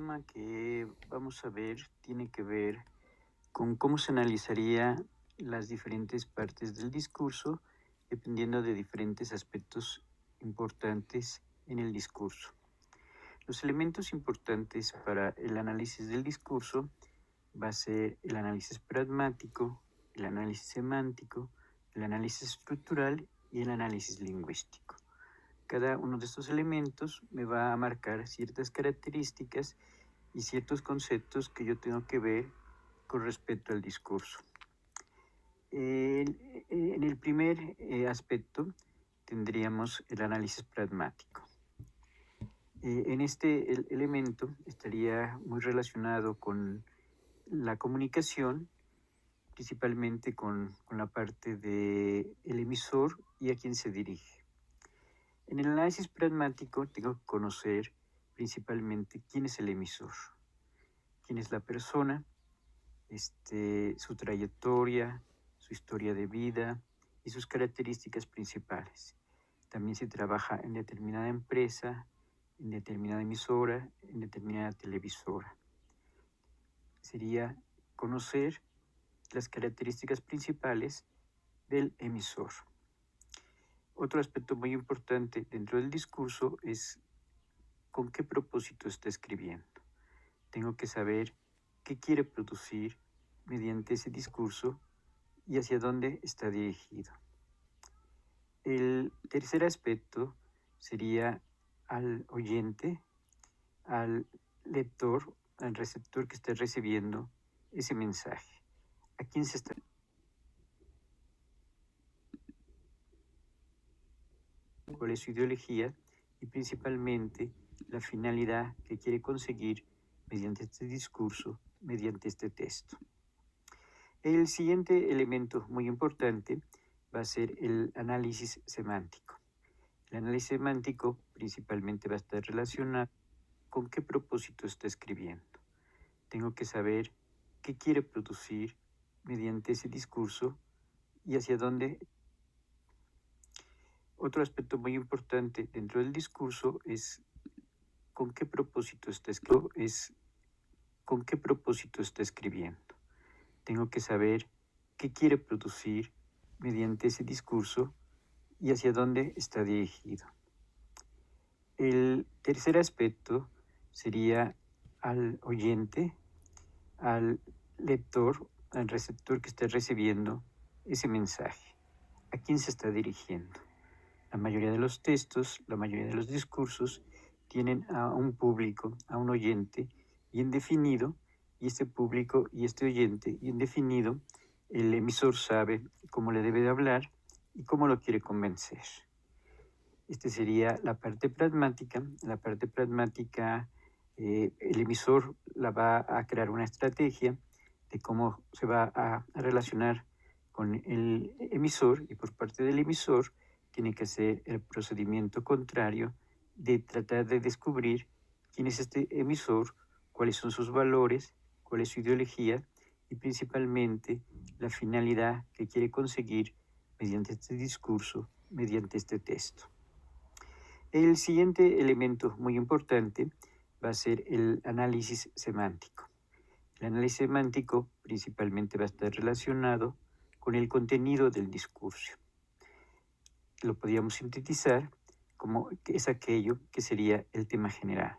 tema que vamos a ver tiene que ver con cómo se analizaría las diferentes partes del discurso dependiendo de diferentes aspectos importantes en el discurso. Los elementos importantes para el análisis del discurso va a ser el análisis pragmático, el análisis semántico, el análisis estructural y el análisis lingüístico. Cada uno de estos elementos me va a marcar ciertas características y ciertos conceptos que yo tengo que ver con respecto al discurso. En el primer aspecto tendríamos el análisis pragmático. En este elemento estaría muy relacionado con la comunicación, principalmente con la parte del emisor y a quién se dirige. En el análisis pragmático tengo que conocer principalmente quién es el emisor, quién es la persona, su trayectoria, su historia de vida y sus características principales. También se trabaja en determinada empresa, en determinada emisora, en determinada televisora. Sería conocer las características principales del emisor. Otro aspecto muy importante dentro del discurso es con qué propósito está escribiendo. Tengo que saber qué quiere producir mediante ese discurso y hacia dónde está dirigido. El tercer aspecto sería al oyente, al lector, al receptor que está recibiendo ese mensaje. ¿A quién se está? ¿Cuál es su ideología? Y principalmente la finalidad que quiere conseguir mediante este discurso, mediante este texto. El siguiente elemento muy importante va a ser el análisis semántico. El análisis semántico principalmente va a estar relacionado con qué propósito está escribiendo. Tengo que saber qué quiere producir mediante ese discurso y hacia dónde. Otro aspecto muy importante dentro del discurso es con qué propósito está escribiendo. Tengo que saber qué quiere producir mediante ese discurso y hacia dónde está dirigido. El tercer aspecto sería al oyente, al lector, al receptor que está recibiendo ese mensaje. ¿A quién se está dirigiendo? La mayoría de los textos, la mayoría de los discursos tienen a un público, a un oyente bien definido, y este público y este oyente bien definido, el emisor sabe cómo le debe de hablar y cómo lo quiere convencer. Este sería la parte pragmática. La parte pragmática, el emisor la va a crear una estrategia de cómo se va a relacionar con el emisor, y por parte del emisor tiene que hacer el procedimiento contrario de tratar de descubrir quién es este emisor, cuáles son sus valores, cuál es su ideología y principalmente la finalidad que quiere conseguir mediante este discurso, mediante este texto. El siguiente elemento muy importante va a ser el análisis semántico. El análisis semántico principalmente va a estar relacionado con el contenido del discurso. Lo podríamos sintetizar como que es aquello que sería el tema general.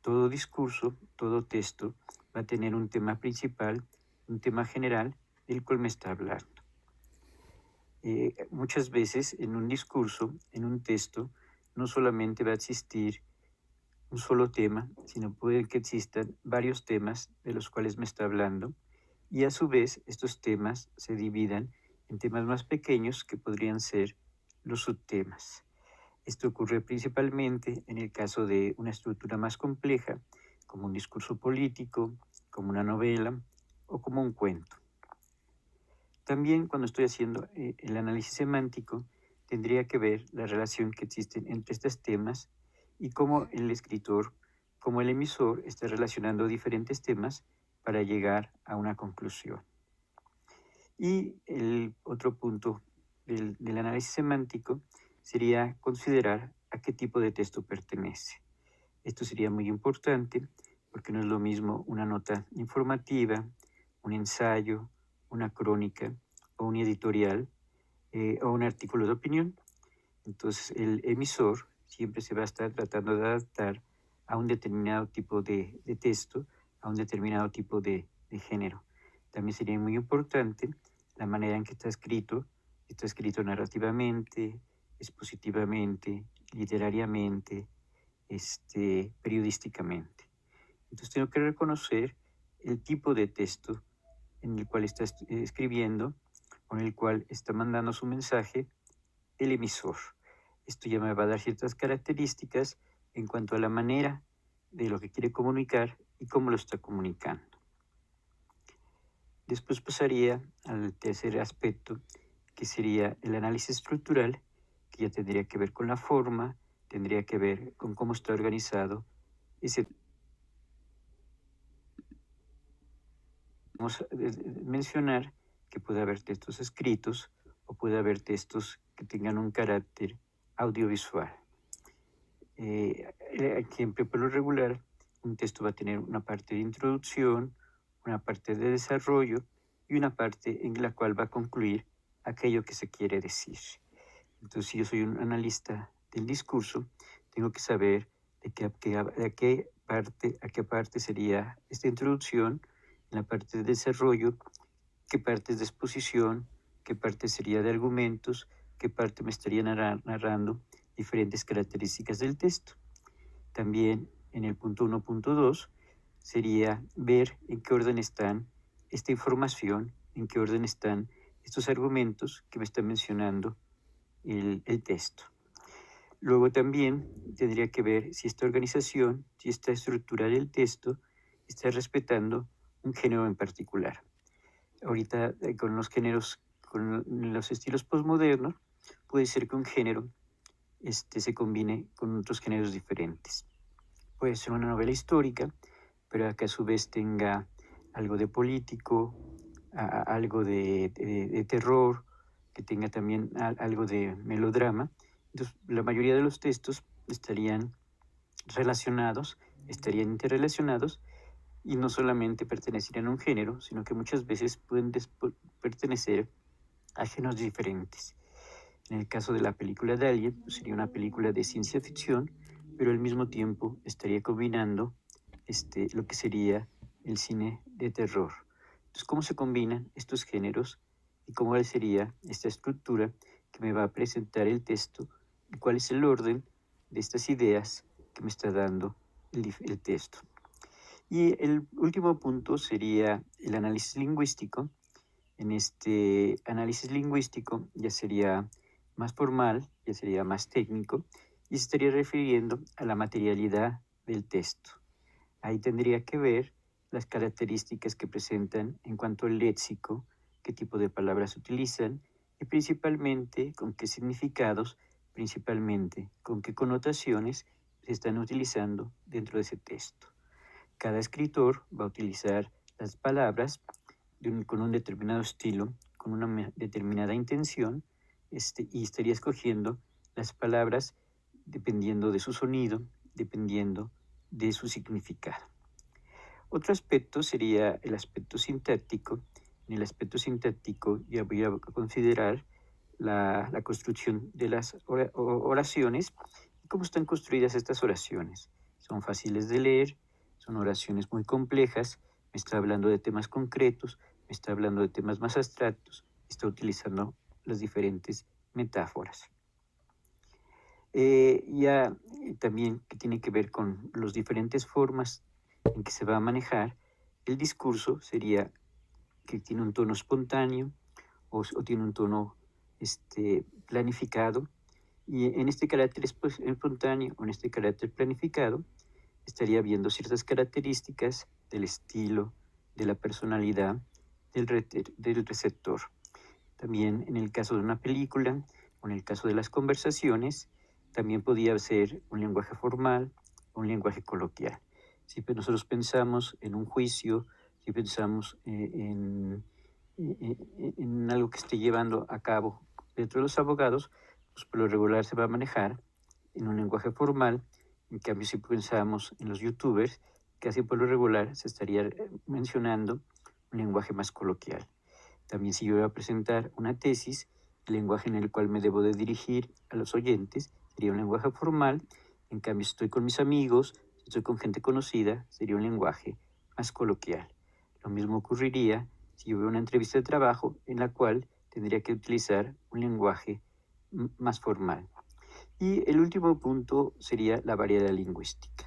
Todo discurso, todo texto va a tener un tema principal, un tema general del cual me está hablando. Muchas veces en un discurso, en un texto, no solamente va a existir un solo tema, sino puede que existan varios temas de los cuales me está hablando, y a su vez estos temas se dividan en temas más pequeños que podrían ser los subtemas. Esto ocurre principalmente en el caso de una estructura más compleja, como un discurso político, como una novela o como un cuento. También cuando estoy haciendo el análisis semántico, tendría que ver la relación que existe entre estos temas y cómo el escritor, como el emisor, está relacionando diferentes temas para llegar a una conclusión. Y el otro punto del análisis semántico sería considerar a qué tipo de texto pertenece. Esto sería muy importante porque no es lo mismo una nota informativa, un ensayo, una crónica o un editorial o un artículo de opinión. Entonces el emisor siempre se va a estar tratando de adaptar a un determinado tipo de texto, a un determinado tipo de género. También sería muy importante la manera en que está escrito narrativamente, expositivamente, literariamente, periodísticamente. Entonces tengo que reconocer el tipo de texto en el cual está escribiendo, con el cual está mandando su mensaje el emisor. Esto ya me va a dar ciertas características en cuanto a la manera de lo que quiere comunicar y cómo lo está comunicando. Después pasaría al tercer aspecto, que sería el análisis estructural, que ya tendría que ver con la forma, tendría que ver con cómo está organizado ese. Vamos a mencionar que puede haber textos escritos o puede haber textos que tengan un carácter audiovisual. Siempre por lo regular, un texto va a tener una parte de introducción, una parte de desarrollo y una parte en la cual va a concluir aquello que se quiere decir. Entonces, si yo soy un analista del discurso, tengo que saber a qué parte sería esta introducción, en la parte de desarrollo, qué parte es de exposición, qué parte sería de argumentos, qué parte me estaría narrando diferentes características del texto. También en el punto 1.2 sería ver en qué orden están esta información, en qué orden están estos argumentos que me está mencionando el texto. Luego también tendría que ver si esta organización, si esta estructura del texto está respetando un género en particular. Ahorita con los géneros, con los estilos postmodernos, puede ser que un género se combine con otros géneros diferentes. Puede ser una novela histórica, pero que a su vez tenga algo de político, algo de terror, que tenga también algo de melodrama. Entonces, la mayoría de los textos estarían relacionados, estarían interrelacionados y no solamente pertenecerían a un género, sino que muchas veces pueden pertenecer a géneros diferentes. En el caso de la película de Alien, pues sería una película de ciencia ficción, pero al mismo tiempo estaría combinando lo que sería el cine de terror. Entonces, ¿cómo se combinan estos géneros y cómo sería esta estructura que me va a presentar el texto y cuál es el orden de estas ideas que me está dando el texto? Y el último punto sería el análisis lingüístico. En este análisis lingüístico ya sería más formal, ya sería más técnico y se estaría refiriendo a la materialidad del texto. Ahí tendría que ver las características que presentan en cuanto al léxico, qué tipo de palabras utilizan y principalmente con qué significados, principalmente con qué connotaciones se están utilizando dentro de ese texto. Cada escritor va a utilizar las palabras con un determinado estilo, con una determinada intención, y estaría escogiendo las palabras dependiendo de su sonido, dependiendo de su significado. Otro aspecto sería el aspecto sintáctico. En el aspecto sintáctico ya voy a considerar la construcción de las oraciones y cómo están construidas estas oraciones. Son fáciles de leer, son oraciones muy complejas, me está hablando de temas concretos, me está hablando de temas más abstractos, está utilizando las diferentes metáforas. También que tiene que ver con las diferentes formas en que se va a manejar el discurso, sería que tiene un tono espontáneo o tiene un tono planificado, y en este carácter espontáneo o en este carácter planificado estaría viendo ciertas características del estilo, de la personalidad del receptor. También en el caso de una película o en el caso de las conversaciones, también podía ser un lenguaje formal o un lenguaje coloquial. Si nosotros pensamos en un juicio, si pensamos en algo que esté llevando a cabo dentro de los abogados, pues por lo regular se va a manejar en un lenguaje formal. En cambio, si pensamos en los youtubers, casi por lo regular se estaría mencionando un lenguaje más coloquial. También si yo voy a presentar una tesis, el lenguaje en el cual me debo de dirigir a los oyentes sería un lenguaje formal. En cambio, si estoy con mis amigos, si estoy con gente conocida, sería un lenguaje más coloquial. Lo mismo ocurriría si yo veo una entrevista de trabajo en la cual tendría que utilizar un lenguaje más formal. Y el último punto sería la variedad lingüística.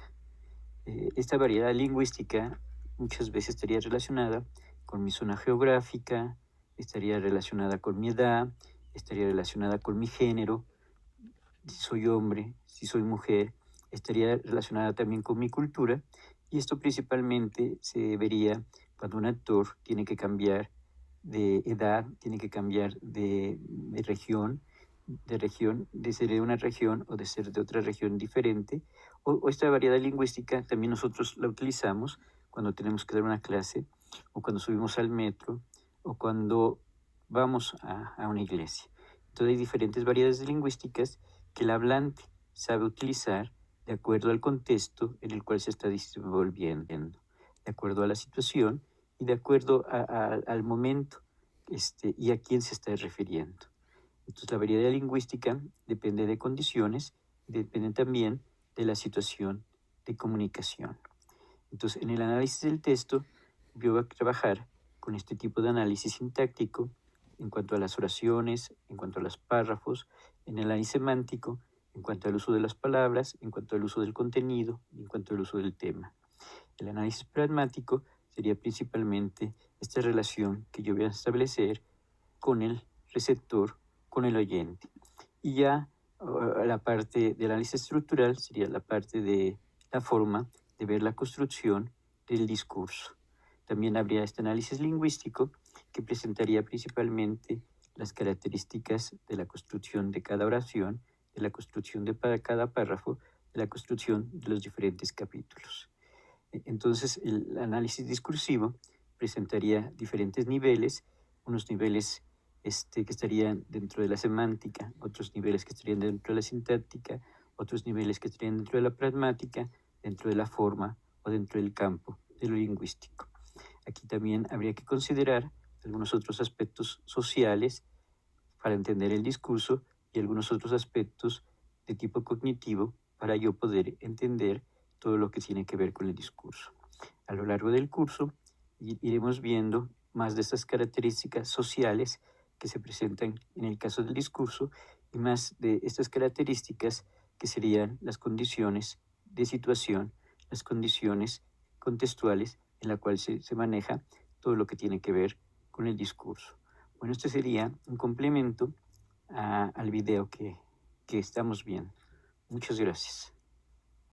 Esta variedad lingüística muchas veces estaría relacionada con mi zona geográfica, estaría relacionada con mi edad, estaría relacionada con mi género, si soy hombre, si soy mujer, estaría relacionada también con mi cultura, y esto principalmente se vería cuando un actor tiene que cambiar de edad, tiene que cambiar de región, de ser de una región o de ser de otra región diferente, o esta variedad lingüística también nosotros la utilizamos cuando tenemos que dar una clase, o cuando subimos al metro, o cuando vamos a una iglesia. Entonces hay diferentes variedades lingüísticas que el hablante sabe utilizar de acuerdo al contexto en el cual se está desenvolviendo, de acuerdo a la situación y de acuerdo al momento y a quién se está refiriendo. Entonces la variedad lingüística depende de condiciones y depende también de la situación de comunicación. Entonces en el análisis del texto yo voy a trabajar con este tipo de análisis sintáctico en cuanto a las oraciones, en cuanto a los párrafos, en el análisis semántico, en cuanto al uso de las palabras, en cuanto al uso del contenido, en cuanto al uso del tema. El análisis pragmático sería principalmente esta relación que yo voy a establecer con el receptor, con el oyente. Y ya la parte del análisis estructural sería la parte de la forma de ver la construcción del discurso. También habría este análisis lingüístico que presentaría principalmente las características de la construcción de cada oración, de la construcción de cada párrafo, de la construcción de los diferentes capítulos. Entonces, el análisis discursivo presentaría diferentes niveles, unos niveles que estarían dentro de la semántica, otros niveles que estarían dentro de la sintáctica, otros niveles que estarían dentro de la pragmática, dentro de la forma o dentro del campo de lo lingüístico. Aquí también habría que considerar algunos otros aspectos sociales para entender el discurso y algunos otros aspectos de tipo cognitivo para yo poder entender todo lo que tiene que ver con el discurso. A lo largo del curso iremos viendo más de estas características sociales que se presentan en el caso del discurso y más de estas características que serían las condiciones de situación, las condiciones contextuales en la cual se maneja todo lo que tiene que ver con el discurso. Bueno, este sería un complemento al video que estamos viendo. Muchas gracias.